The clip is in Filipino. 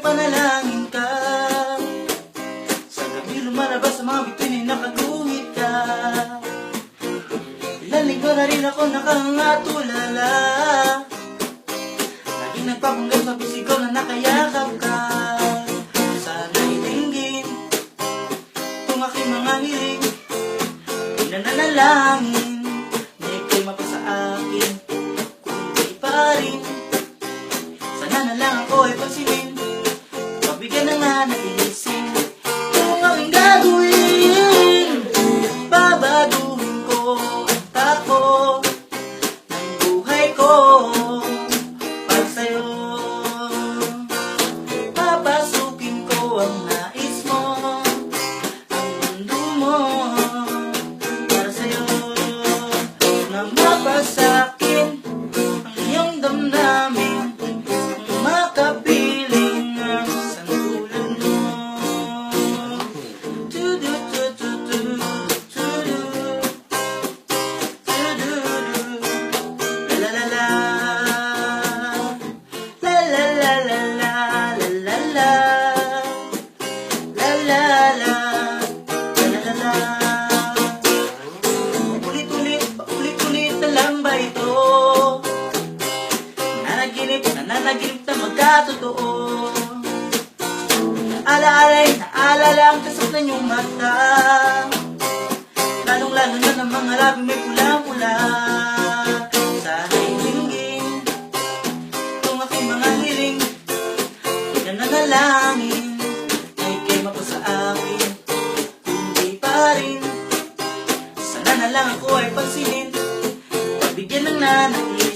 Panalangin ka, sa gabi lumalabas sa mga bituin ay nakaguhit ka. Ilang linggo na rin ako nakangatulala, laging nagpapanggap sa bisigaw na nakayakap ka. Sana'y dinggin kung aking mga hiling, pinananalangin na ika'y mapa sa akin, kung di pa rin. Sana na lang ako ay pagsinin, bigyan na nga naisin kung aking gagawin. Babaguhin ko ang takbo ng buhay ko para sa'yo. Papasukin ko ang nais mo, ang mundo mo para sa'yo. Na mapasakin ang iyong damdamin, makapiling ang ulit-ulit na lang ba ito? Nananaginip na magkatotoo. Alaalay na alala ang kasap ng iyong mata, lalong-lalo na ng mga labing may pulang-pula. Sana'y dinggin kung aking mga hiling, pinananalangin na ika'y mapa sa akin, kung di pa rin. Sana na lang ako ay pagsinin, pagbigyan ng nanay.